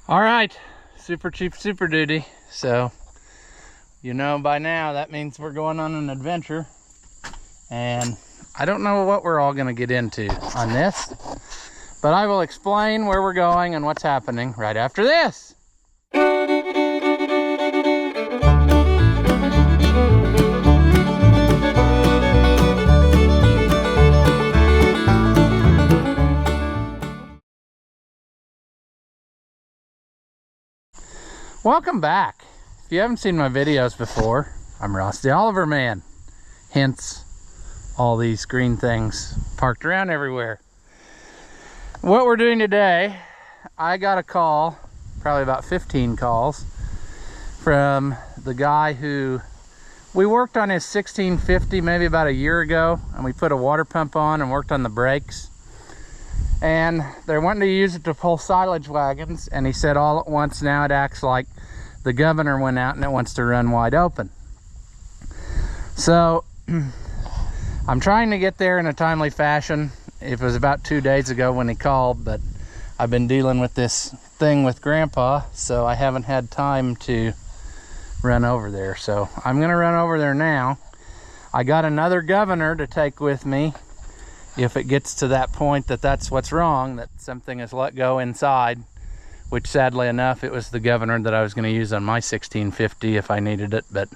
All right, super cheap, super duty. So, you know by now that means we're going on an adventure. And I don't know what we're all gonna get into on this, but I will explain where we're going and what's happening right after this. Welcome back. If you haven't seen my videos before, I'm Rusty Oliver Man. Hence all these green things parked around everywhere. What we're doing today, I got a call, probably about 15 calls, from the guy who we worked on his 1650 maybe about a year ago, and we put a water pump on and worked on the brakes. And they're wanting to use it to pull silage wagons, and he said all at once now it acts like the governor went out and it wants to run wide open. So I'm trying to get there in a timely fashion. It was about 2 days ago when he called, but I've been dealing with this thing with Grandpa, so I haven't had time to run over there. So I'm gonna run over there now. I got another governor to take with me if it gets to that point that that's what's wrong, that something is let go inside, which sadly enough, it was the governor that I was going to use on my 1650 if I needed it, but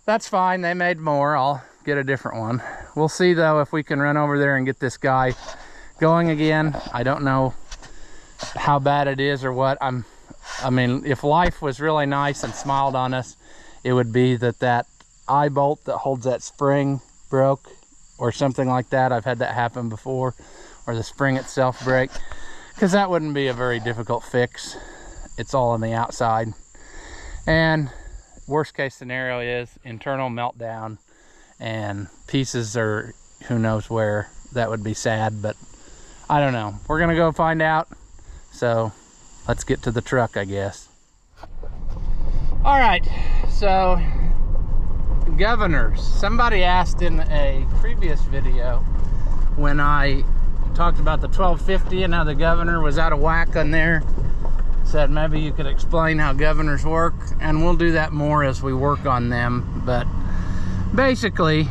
that's fine. They made more. I'll get a different one. We'll see though if we can run over there and get this guy going again. I don't know how bad it is or what. I mean, if life was really nice and smiled on us, it would be that eye bolt that holds that spring broke, or something like that. I've had that happen before, or the spring itself break, because that wouldn't be a very difficult fix. It's all on the outside. And worst case scenario is internal meltdown and pieces are who knows where. That would be sad, but I don't know. We're gonna go find out. So let's get to the truck, I guess. All right, so governors. Somebody asked in a previous video when I talked about the 1250 and how the governor was out of whack on there, said maybe you could explain how governors work, and we'll do that more as we work on them. But basically,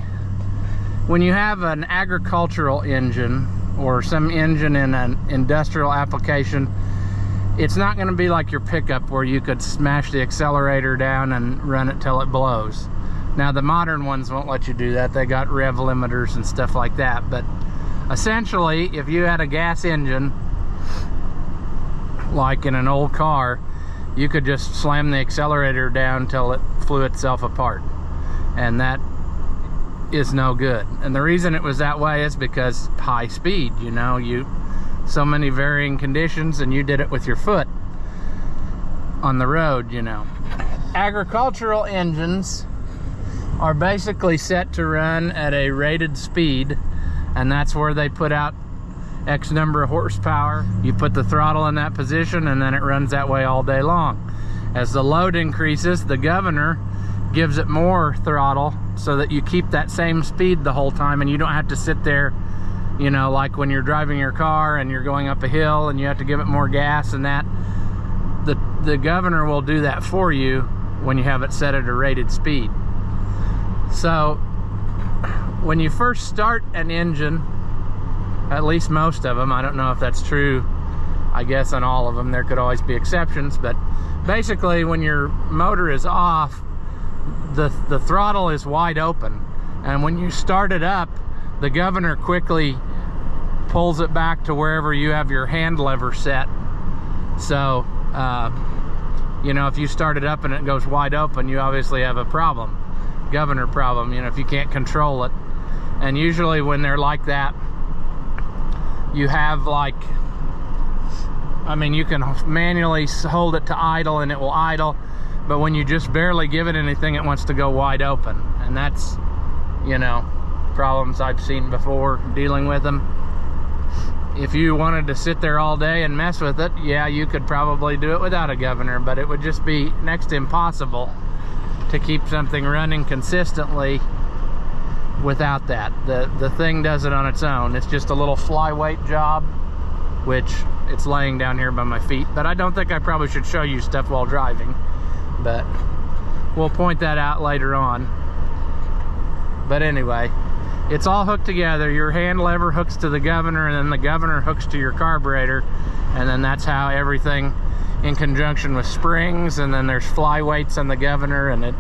when you have an agricultural engine or some engine in an industrial application, it's not going to be like your pickup where you could smash the accelerator down and run it till it blows. Now the modern ones won't let you do that. They got rev limiters and stuff like that. But essentially, if you had a gas engine, like in an old car, you could just slam the accelerator down till it flew itself apart. And that is no good. And the reason it was that way is because high speed, you know, so many varying conditions, and you did it with your foot on the road, you know. Agricultural engines are basically set to run at a rated speed, and that's where they put out X number of horsepower. You put the throttle in that position and then it runs that way all day long. As the load increases, the governor gives it more throttle so that you keep that same speed the whole time, and you don't have to sit there, you know, like when you're driving your car and you're going up a hill and you have to give it more gas, and that the governor will do that for you when you have it set at a rated speed. So when you first start an engine, at least most of them, I don't know if that's true, I guess on all of them, there could always be exceptions, but basically when your motor is off, the throttle is wide open, and when you start it up, the governor quickly pulls it back to wherever you have your hand lever set. So you know, if you start it up and it goes wide open, you obviously have a problem, governor problem, you know, if you can't control it. And usually when they're like that, you have like, I mean, you can manually hold it to idle and it will idle, but when you just barely give it anything, it wants to go wide open. And that's, you know, problems I've seen before dealing with them. If you wanted to sit there all day and mess with it, yeah, you could probably do it without a governor, but it would just be next to impossible to keep something running consistently without that. The thing does it on its own. It's just a little flyweight job, which it's laying down here by my feet. But I don't think I probably should show you stuff while driving, but we'll point that out later on. But anyway, it's all hooked together. Your hand lever hooks to the governor, and then the governor hooks to your carburetor, and then that's how everything, in conjunction with springs, and then there's fly weights on the governor, and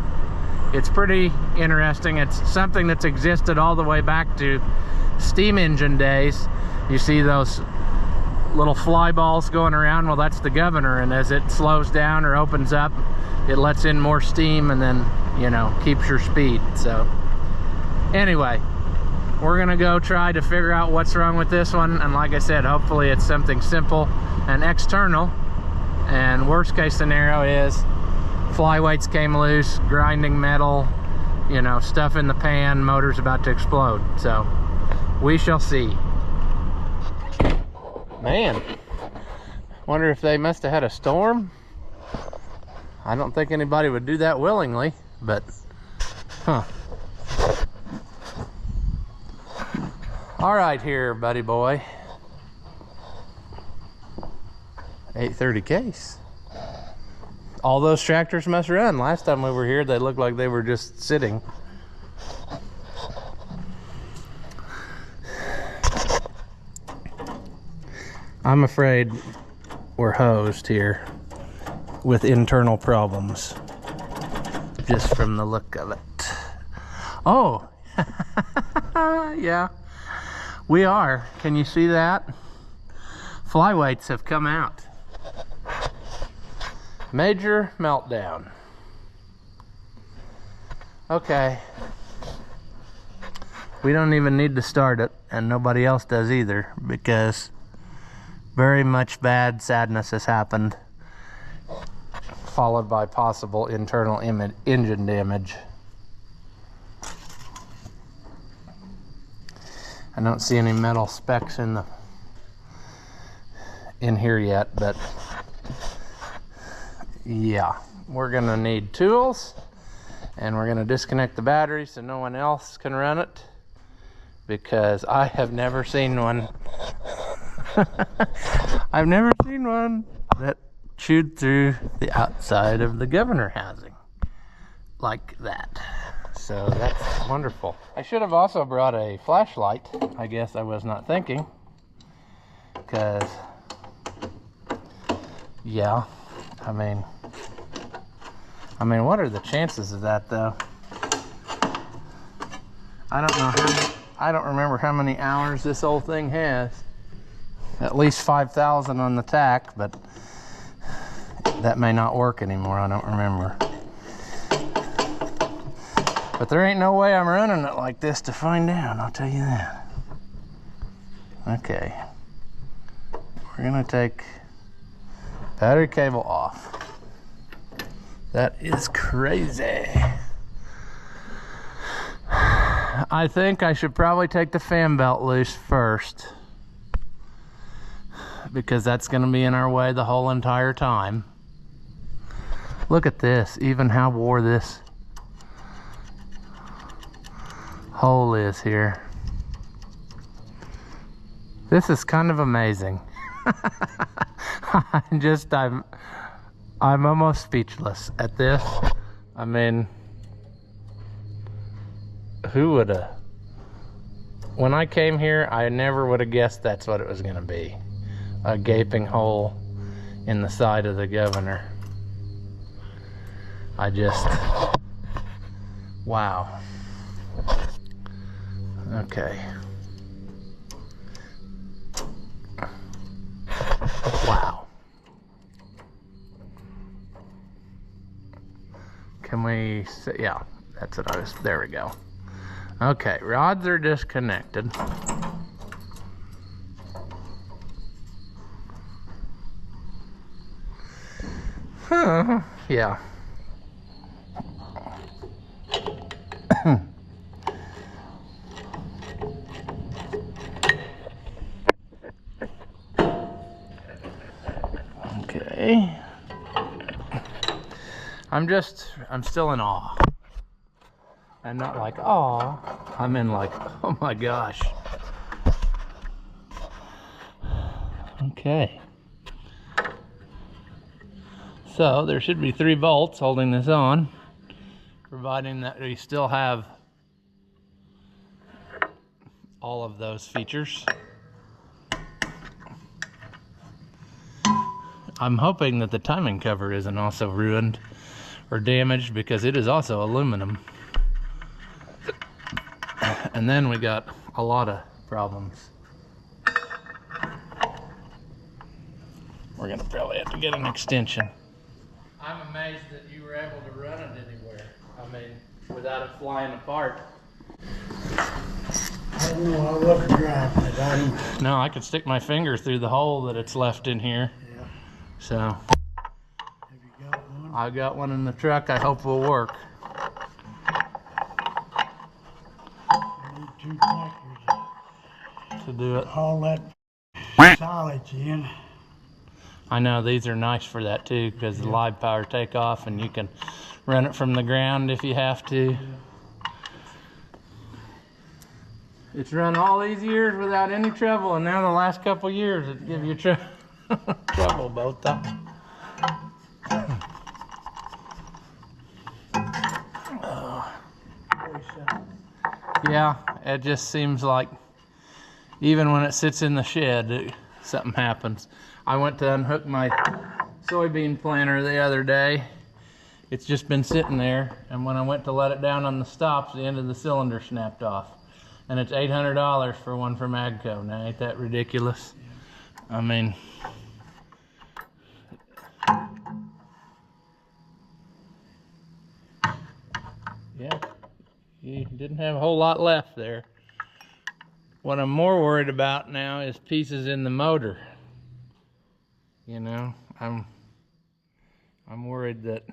it's pretty interesting. It's something that's existed all the way back to steam engine days. You see those little fly balls going around? Well, that's the governor, and as it slows down or opens up, it lets in more steam, and then, you know, keeps your speed. So anyway, we're gonna go try to figure out what's wrong with this one, and like I said, hopefully it's something simple and external, and worst case scenario is fly weights came loose, grinding metal, you know, stuff in the pan, motor's about to explode. So we shall see. Man, wonder if they must have had a storm. I don't think anybody would do that willingly, but huh. All right here, buddy boy. 830 case. All those tractors must run. Last time we were here, they looked like they were just sitting. I'm afraid we're hosed here with internal problems, just from the look of it. Oh, yeah, we are. Can you see that? Fly weights have come out. Major meltdown. Okay. We don't even need to start it, and nobody else does either, because very much bad sadness has happened, followed by possible internal engine damage. I don't see any metal specks in here yet, but yeah, we're gonna need tools, and we're gonna disconnect the battery so no one else can run it, because I have never seen one. I've never seen one that chewed through the outside of the governor housing like that. So that's wonderful. I should have also brought a flashlight. I guess I was not thinking, because yeah, I mean what are the chances of that, though? I don't remember how many hours this old thing has. At least 5,000 on the tack, but that may not work anymore. I don't remember. But there ain't no way I'm running it like this to find out, I'll tell you that. Okay. We're gonna take battery cable off. That is crazy. I think I should probably take the fan belt loose first, because that's going to be in our way the whole entire time. Look at this, even how wore this hole is here. This is kind of amazing. I'm almost speechless at this. I mean, who would have? When I came here, I never would have guessed that's what it was going to be. A gaping hole in the side of the governor. Wow. Okay. Wow. Can we see? Yeah, that's what there we go. Okay, rods are disconnected. Huh, yeah. Okay. I'm still in awe. I'm not like, aw. I'm in like, oh my gosh. Okay. So there should be 3 bolts holding this on, providing that we still have all of those features. I'm hoping that the timing cover isn't also ruined or damaged, because it is also aluminum. And then we got a lot of problems. We're gonna probably have to get an extension. I'm amazed that you were able to run it anywhere. I mean, without it flying apart. I don't know, I wasn't driving it. No, I could stick my finger through the hole that it's left in here. Yeah. So, Have you got one? I got one in the truck. I hope will work. I need 2 tractors To do it. haul that solids in. I know these are nice for that too, because the live power takeoff, and you can run it from the ground if you have to. Yeah. It's run all these years without any trouble, and now the last couple years it give you trouble both times. Yeah, it just seems like even when it sits in the shed, something happens. I went to unhook my soybean planter the other day. It's just been sitting there, and when I went to let it down on the stops, the end of the cylinder snapped off. And it's $800 for one from Agco. Now, ain't that ridiculous? I mean, yeah, you didn't have a whole lot left there. What I'm more worried about now is pieces in the motor. You know, I'm worried that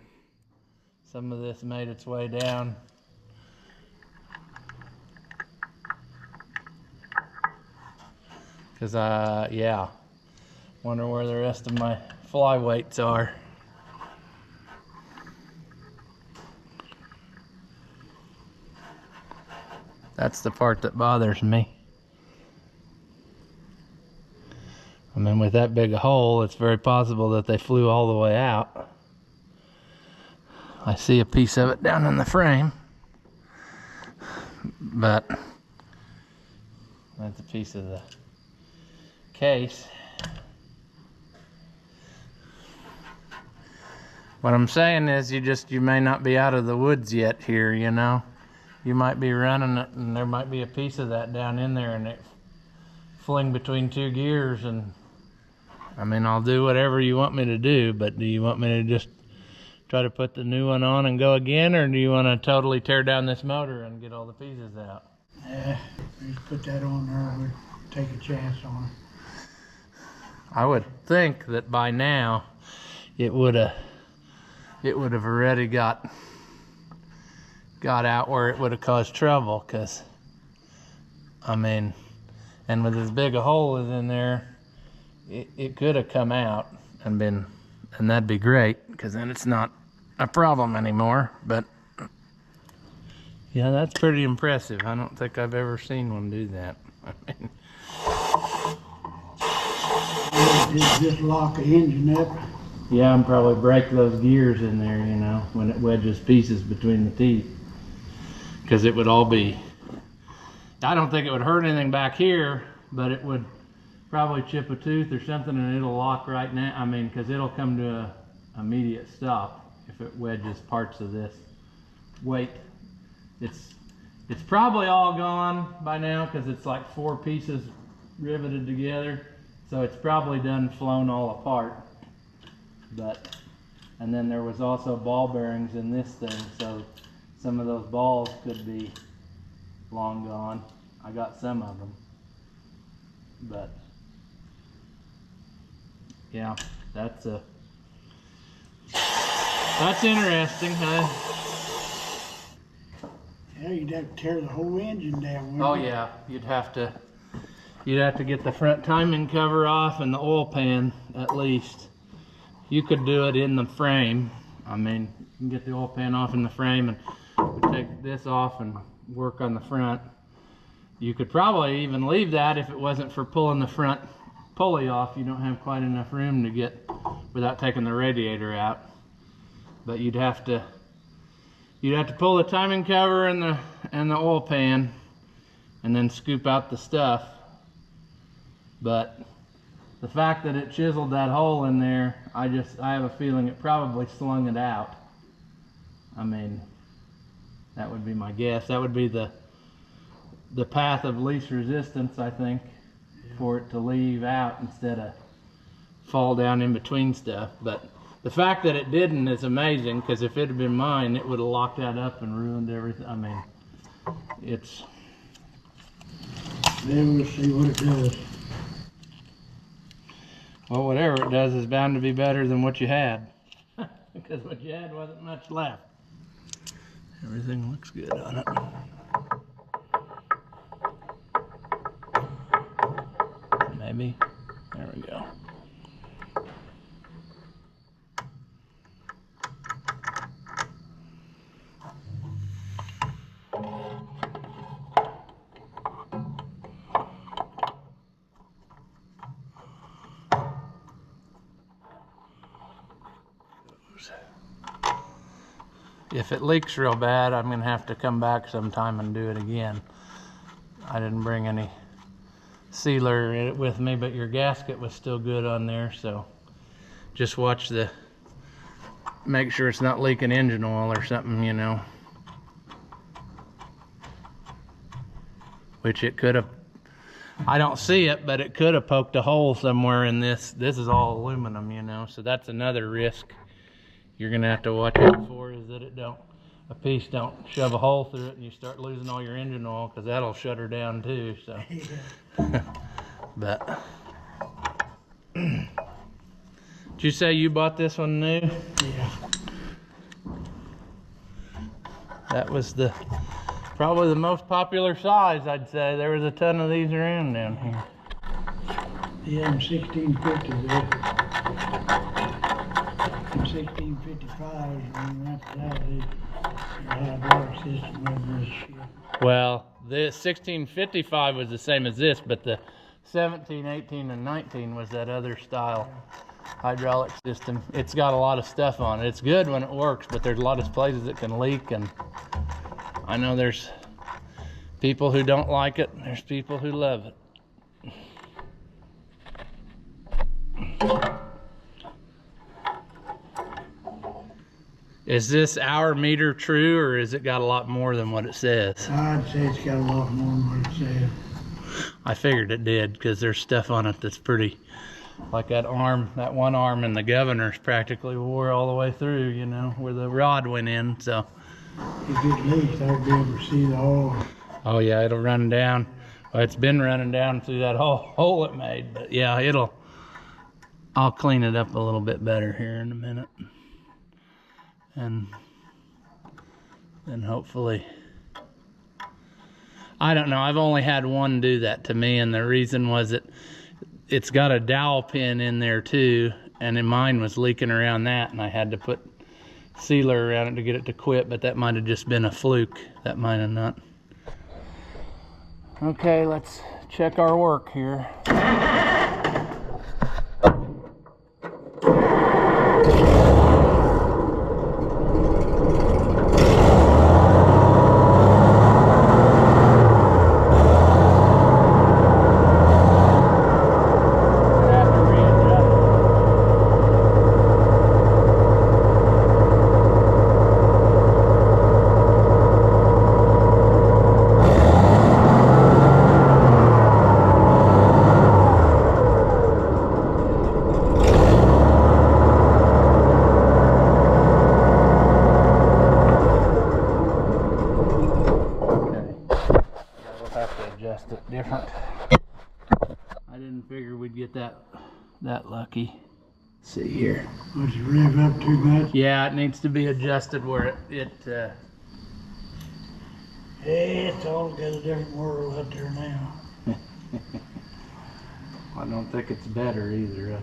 some of this made its way down. Cause yeah, wonder where the rest of my flyweights are. That's the part that bothers me. I mean, with that big a hole, it's very possible that they flew all the way out. I see a piece of it down in the frame, but that's a piece of the case. What I'm saying is you may not be out of the woods yet here, you know. You might be running it and there might be a piece of that down in there and it fling between 2 gears, and I mean, I'll do whatever you want me to do, but do you want me to just try to put the new one on and go again, or do you want to totally tear down this motor and get all the pieces out? Yeah, just put that on there, we'd take a chance on it. I would think that by now it would have already got out where it would have caused trouble, because I mean, and with as big a hole as in there, it could have come out and that'd be great, because then it's not a problem anymore. But yeah, that's pretty impressive. I don't think I've ever seen one do that. I mean, Just lock the engine up. yeah, and probably break those gears in there, you know, when it wedges pieces between the teeth, because it would all be, I don't think it would hurt anything back here, but it would probably chip a tooth or something, and it'll lock right now. I mean, because it'll come to a immediate stop if it wedges parts of this. Wait, it's probably all gone by now, because it's like 4 pieces riveted together, so it's probably done flown all apart. But, and then there was also ball bearings in this thing, so some of those balls could be long gone. I got some of them, but yeah, that's interesting, huh? Yeah, you'd have to tear the whole engine down. Oh yeah, you'd have to get the front timing cover off and the oil pan at least. You could do it in the frame. I mean, you can get the oil pan off in the frame and take this off and work on the front. You could probably even leave that if it wasn't for pulling the front pulley off. You don't have quite enough room to get without taking the radiator out. but you'd have to pull the timing cover and the oil pan and then scoop out the stuff. But the fact that it chiseled that hole in there, I have a feeling it probably slung it out. I mean, that would be my guess. That would be the path of least resistance, I think, for it to leave out instead of fall down in between stuff. But the fact that it didn't is amazing, because if it had been mine, it would have locked that up and ruined everything. I mean, it's... Then we'll see what it does. Well, whatever it does is bound to be better than what you had. Because what you had wasn't much left. Everything looks good on it. Maybe. There we go. If it leaks real bad, I'm gonna have to come back sometime and do it again. I didn't bring any sealer with me, but your gasket was still good on there, so just watch make sure it's not leaking engine oil or something, you know. Which it could have, I don't see it, but it could have poked a hole somewhere in this. This is all aluminum, you know, so that's another risk you're gonna have to watch out for, is that a piece don't shove a hole through it and you start losing all your engine oil, because that'll shut her down too, so. But did you say you bought this one new? Yeah. That was probably the most popular size, I'd say. There was a ton of these around down here. Yeah, in 1650 there. In 1655, and after that, the hydraulic system wasn't this shit. Well, the 1655 was the same as this, but the 17, 18, and 19 was that other style hydraulic system. It's got a lot of stuff on it. It's good when it works, but there's a lot of places it can leak, and I know there's people who don't like it. There's people who love it. Is this our meter true, or has it got a lot more than what it says? I'd say it's got a lot more than what it says. I figured it did, because there's stuff on it that's pretty, like that one arm in the governor's practically wore all the way through, you know, where the rod went in, so. If it leaks, I'll be able to see the hole. Oh yeah, it'll run down. Well, it's been running down through that hole it made, but yeah, I'll clean it up a little bit better here in a minute. And then hopefully, I don't know, I've only had one do that to me, and the reason was that it's got a dowel pin in there too, and in mine was leaking around that, and I had to put sealer around it to get it to quit, but that might have just been a fluke. That might have not. Okay, let's check our work here. Different. I didn't figure we'd get that lucky. Let's see here. Was it rev up too much? Yeah, it needs to be adjusted where Hey, it's all got a different world out there now. I don't think it's better either.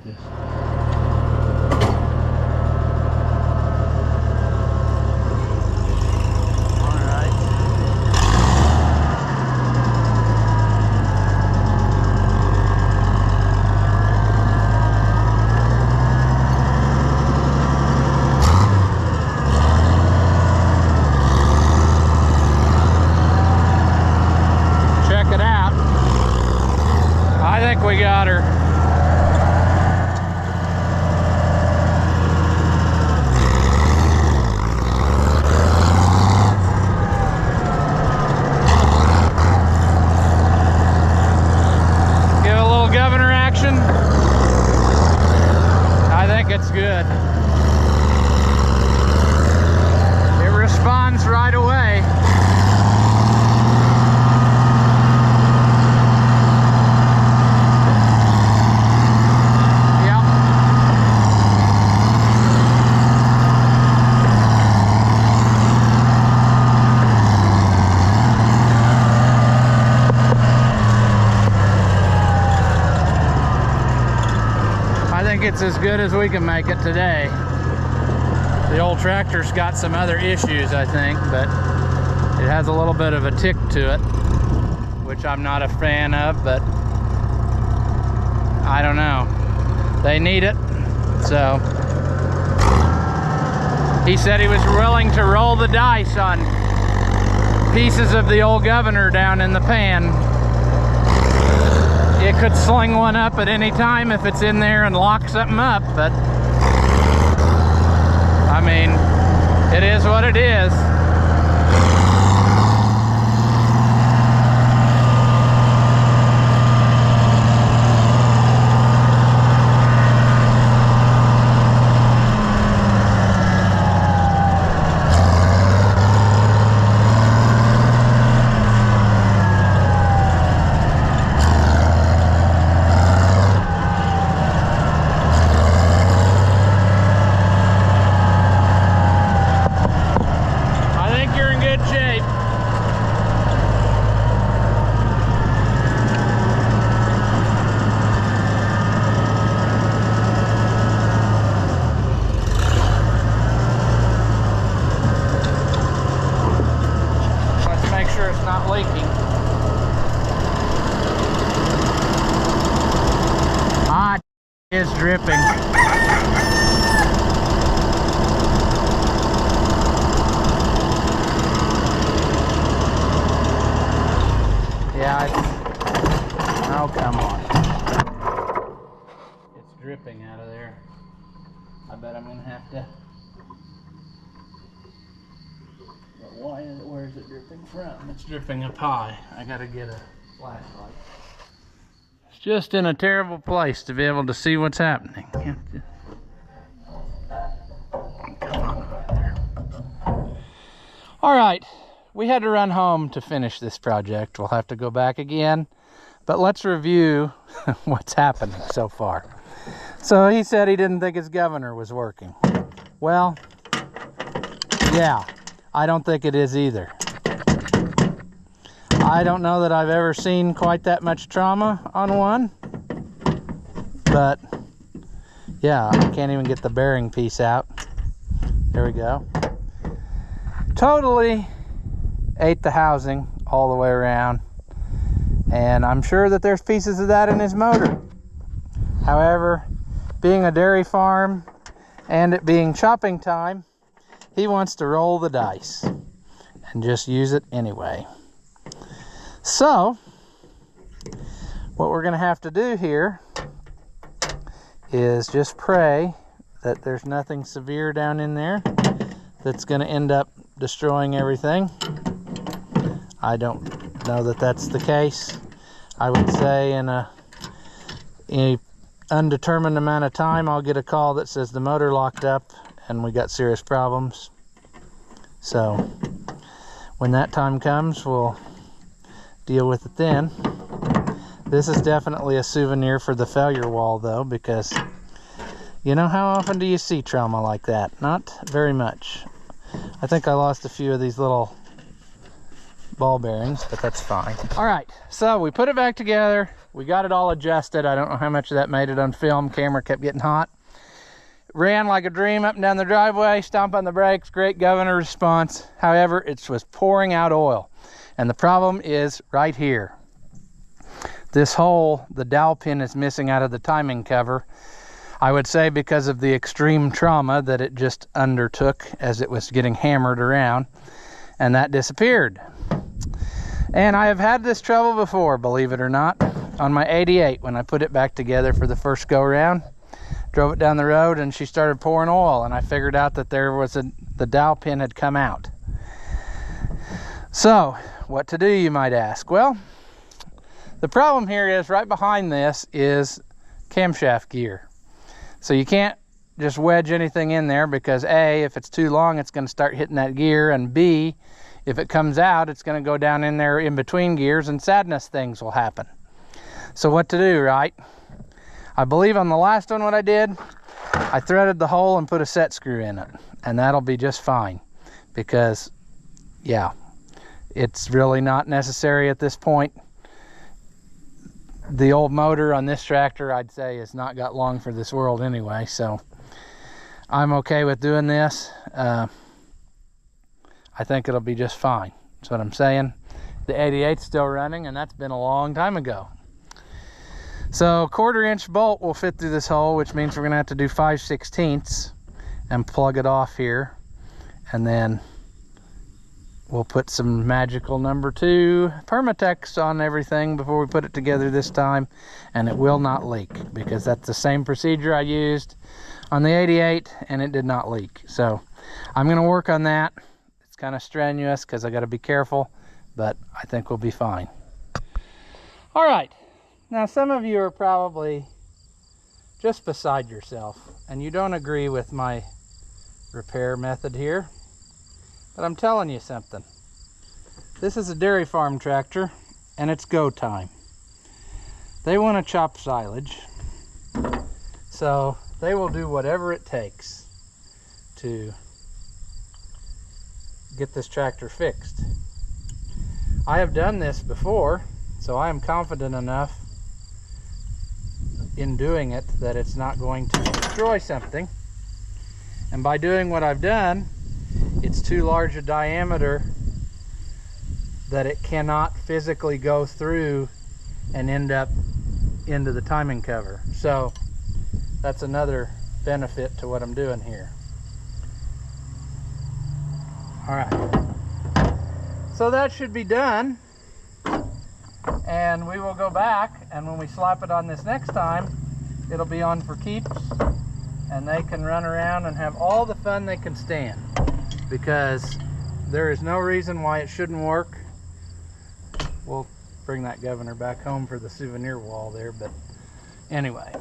responds right away. It's as good as we can make it today. The old tractor's got some other issues, I think, but it has a little bit of a tick to it, which I'm not a fan of, but I don't know. They need it, so. He said he was willing to roll the dice on pieces of the old Governor down in the pan. It could sling one up at any time if it's in there and lock something up, but I mean, it is what it is. Is dripping. Yeah, oh, come on. It's dripping out of there. I bet I'm gonna have to. But why is it, where is it dripping from? It's dripping up high. I gotta get a flashlight. Just in a terrible place to be able to see what's happening. Come on over there. All right, we had to run home to finish this project. We'll have to go back again, but let's review what's happening so far. So he said he didn't think his Governor was working. Well, yeah, I don't think it is either. I don't know that I've ever seen quite that much trauma on one, but yeah, I can't even get the bearing piece out. There we go. Totally ate the housing all the way around, and I'm sure that there's pieces of that in his motor. However, being a dairy farm and it being chopping time, he wants to roll the dice and just use it anyway. So, what we're going to have to do here is just pray that there's nothing severe down in there that's going to end up destroying everything. I don't know that that's the case. I would say in a undetermined amount of time, I'll get a call that says the motor locked up and we got serious problems. So, when that time comes, we'll deal with it then. This is definitely a souvenir for the failure wall though, because you know, how often do you see trauma like that? Not very much. I think I lost a few of these little ball bearings, but that's fine. All right, so we put it back together. We got it all adjusted. I don't know how much of that made it on film. Camera kept getting hot. Ran like a dream up and down the driveway, stomp on the brakes, great Governor response. However, it was pouring out oil. And the problem is right here. This hole, the dowel pin is missing out of the timing cover. I would say because of the extreme trauma that it just undertook as it was getting hammered around, and that disappeared. And I have had this trouble before, believe it or not, on my 88 when I put it back together for the first go around. Drove it down the road and she started pouring oil, and I figured out that there was the dowel pin had come out. So, what to do, you might ask? Well, the problem here is right behind this is camshaft gear. So you can't just wedge anything in there, because A, if it's too long, it's going to start hitting that gear, and B, if it comes out, it's going to go down in there in between gears, and sadness things will happen. So what to do, right? I believe on the last one what I did, I threaded the hole and put a set screw in it, and that'll be just fine, because yeah, it's really not necessary at this point. The old motor on this tractor, I'd say, has not got long for this world anyway, so I'm okay with doing this. I think it'll be just fine. That's what I'm saying. The 88's still running, and that's been a long time ago. So 1/4 inch bolt will fit through this hole, which means we're gonna have to do 5/16 and plug it off here, and then we'll put some magical number 2 Permatex on everything before we put it together this time, and it will not leak, because that's the same procedure I used on the 88 and it did not leak. So I'm going to work on that. It's kind of strenuous because I got to be careful, but I think we'll be fine. All right, now some of you are probably just beside yourself and you don't agree with my repair method here. But I'm telling you something. This is a dairy farm tractor, and it's go time. They want to chop silage, so they will do whatever it takes to get this tractor fixed. I have done this before, so I am confident enough in doing it that it's not going to destroy something. And by doing what I've done, it's too large a diameter that it cannot physically go through and end up into the timing cover. So that's another benefit to what I'm doing here. All right, so that should be done, and we will go back, and when we slap it on this next time, it'll be on for keeps, and they can run around and have all the fun they can stand, because there is no reason why it shouldn't work. We'll bring that governor back home for the souvenir wall there, but anyway,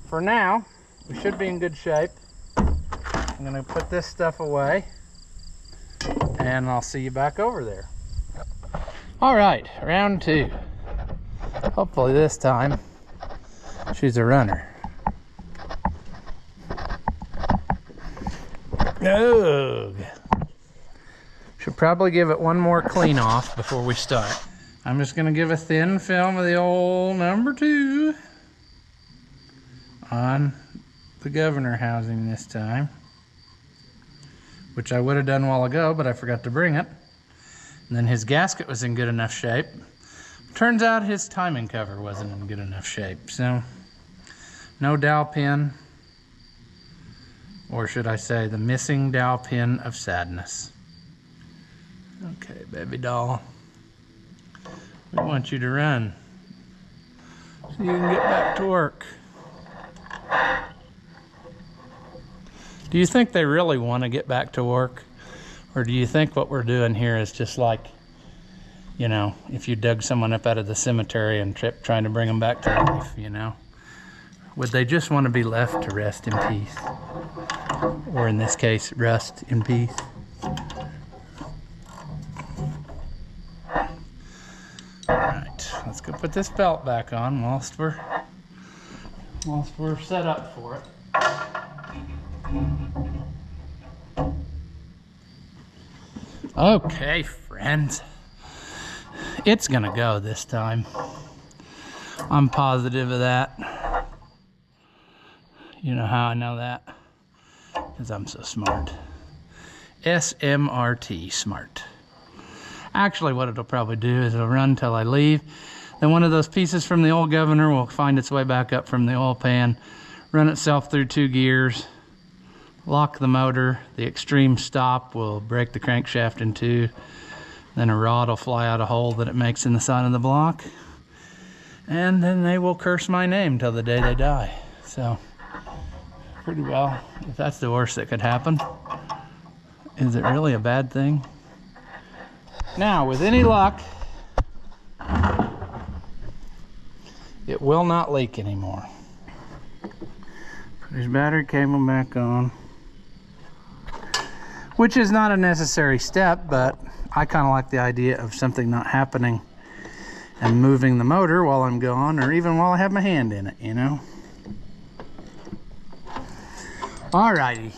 for now we should be in good shape. I'm going to put this stuff away and I'll see you back over there. All right, round 2. Hopefully this time she's a runner. Ugh. Should probably give it one more clean off before we start. I'm just going to give a thin film of the old number 2 on the governor housing this time, which I would have done a while ago, but I forgot to bring it. And then his gasket was in good enough shape. Turns out his timing cover wasn't in good enough shape, so no dowel pin, or should I say the missing dowel pin of sadness. Okay, baby doll, we want you to run so you can get back to work. Do you think they really want to get back to work? Or do you think what we're doing here is just like, you know, if you dug someone up out of the cemetery and trying to bring them back to life, you know? Would they just want to be left to rest in peace? Or in this case, rust in peace? Alright, let's go put this belt back on whilst we're set up for it. Okay, friends, it's gonna go this time. I'm positive of that. You know how I know that? Because I'm so smart. SMRT, smart. Actually, what it'll probably do is it'll run till I leave. Then one of those pieces from the old governor will find its way back up from the oil pan, run itself through 2 gears, lock the motor. The extreme stop will break the crankshaft in 2. Then a rod will fly out a hole that it makes in the side of the block. And then they will curse my name till the day they die. So, pretty well, if that's the worst that could happen, is it really a bad thing? Now, with any luck, it will not leak anymore. Put his battery cable back on, which is not a necessary step, but I kind of like the idea of something not happening and moving the motor while I'm gone, or even while I have my hand in it, you know. Alrighty,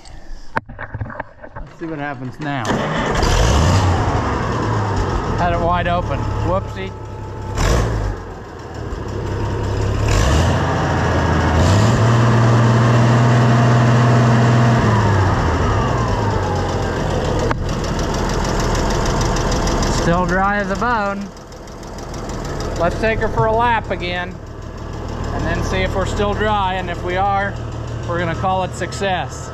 let's see what happens now. Had it wide open, whoopsie. Still dry as a bone. Let's take her for a lap again and then see if we're still dry, and if we are, we're gonna call it success.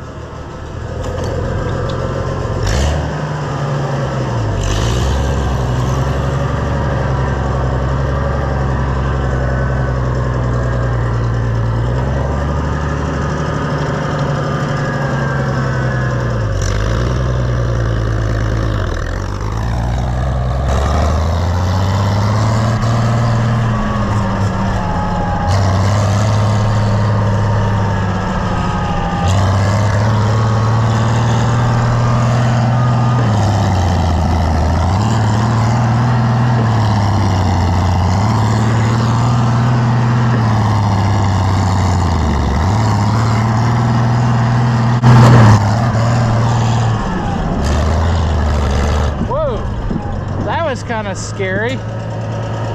Kind of scary.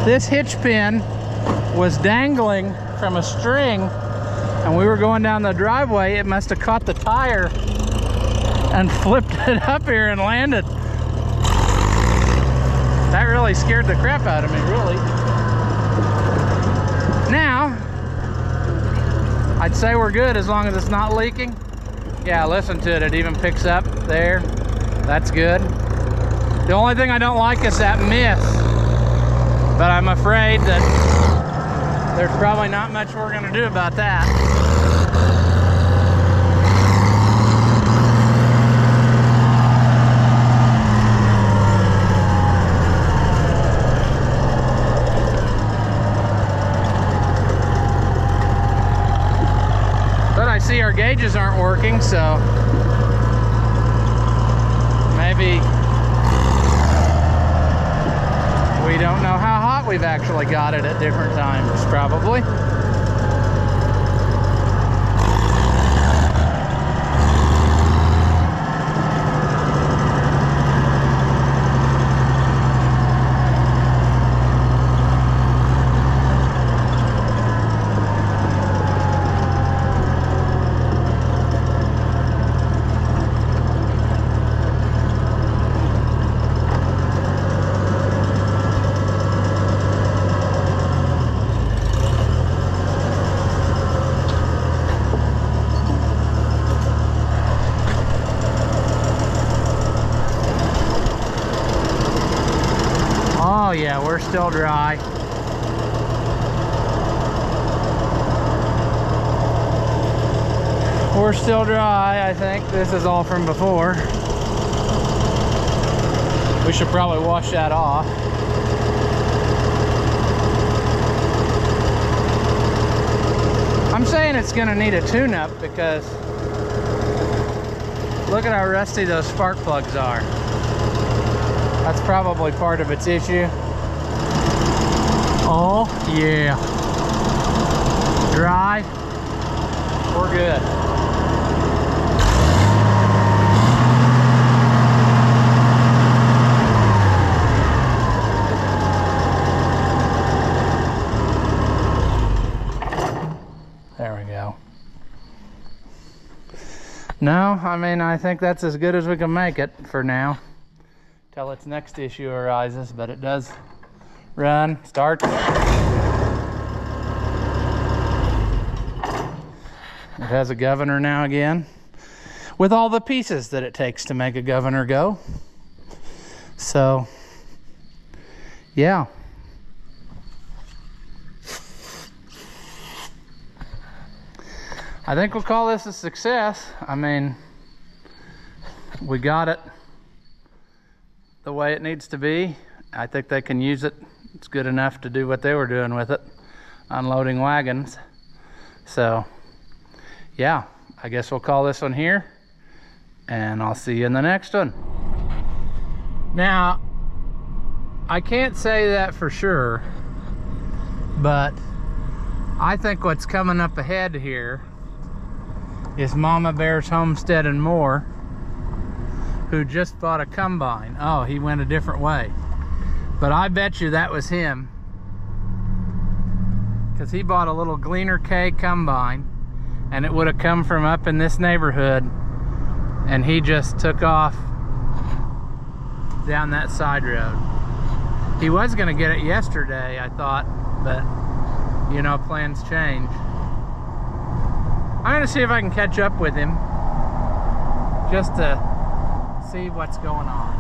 This hitch pin was dangling from a string, and we were going down the driveway. It must have caught the tire and flipped it up here and landed. That really scared the crap out of me, really. Now I'd say we're good as long as it's not leaking. Yeah, listen to it, it even picks up there. That's good. The only thing I don't like is that mist, but I'm afraid that there's probably not much we're gonna do about that. But I see our gauges aren't working, so maybe we don't know how hot we've actually got it at different times, probably. Oh yeah, we're still dry. We're still dry, I think. This is all from before. We should probably wash that off. I'm saying it's gonna need a tune-up because look at how rusty those spark plugs are. That's probably part of its issue. Oh, yeah. Dry. We're good. There we go. No, I mean, I think that's as good as we can make it for now, till its next issue arises, but it does run, start. It has a governor now again, with all the pieces that it takes to make a governor go. So, yeah. I think we'll call this a success. I mean, we got it the way it needs to be. I think they can use it. It's good enough to do what they were doing with it, unloading wagons. So, yeah, I guess we'll call this one here, and I'll see you in the next one. Now, I can't say that for sure, but I think what's coming up ahead here is Mama Bear's Homestead and More, who just bought a combine. Oh, he went a different way. But I bet you that was him, because he bought a little Gleaner K combine, and it would have come from up in this neighborhood, and he just took off down that side road. He was gonna get it yesterday, I thought, but you know, plans change. I'm gonna see if I can catch up with him just to see what's going on.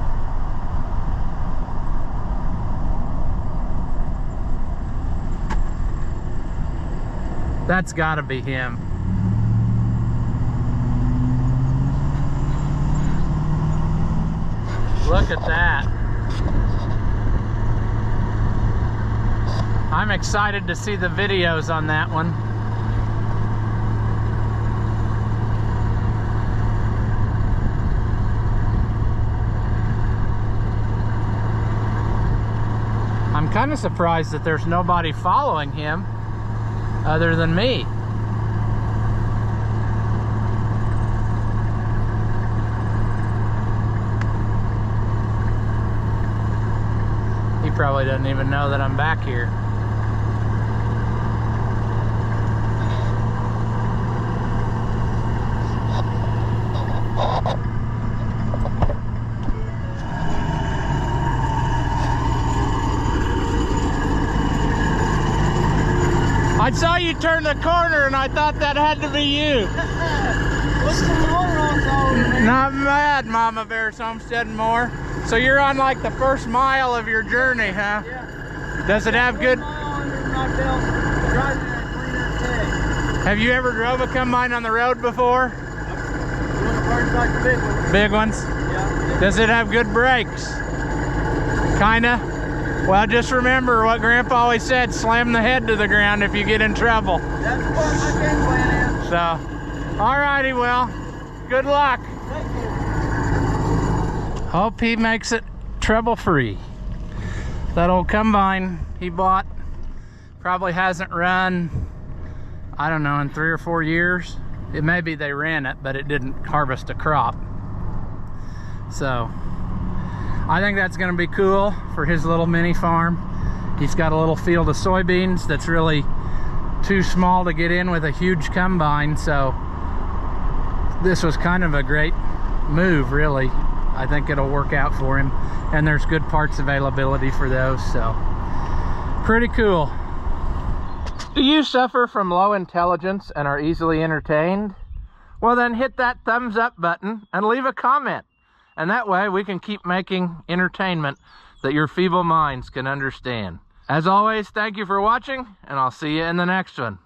That's gotta be him. Look at that. I'm excited to see the videos on that one. I'm kind of surprised that there's nobody following him other than me. He probably doesn't even know that I'm back here. I saw you turn the corner and I thought that had to be you. What's the motor on all, man? Not bad, Mama Bear's Homestead and More. So you're on like the first mile of your journey, huh? Yeah. Does it have good? Have you ever drove a combine on the road before? Like the big ones. Big ones? Yeah. Does it have good brakes? Kinda? Well, just remember what Grandpa always said, slam the head to the ground if you get in trouble. That's what my game plan is. So, alrighty, well, good luck. Thank you. Hope he makes it trouble-free. That old combine he bought probably hasn't run, I don't know, in 3 or 4 years. It may be they ran it, but it didn't harvest a crop. So, I think that's gonna be cool for his little mini farm. He's got a little field of soybeans that's really too small to get in with a huge combine, so this was kind of a great move, really. I think it'll work out for him, and there's good parts availability for those, so pretty cool. Do you suffer from low intelligence and are easily entertained? Well, then hit that thumbs up button and leave a comment. And that way we can keep making entertainment that your feeble minds can understand. As always, thank you for watching, and I'll see you in the next one.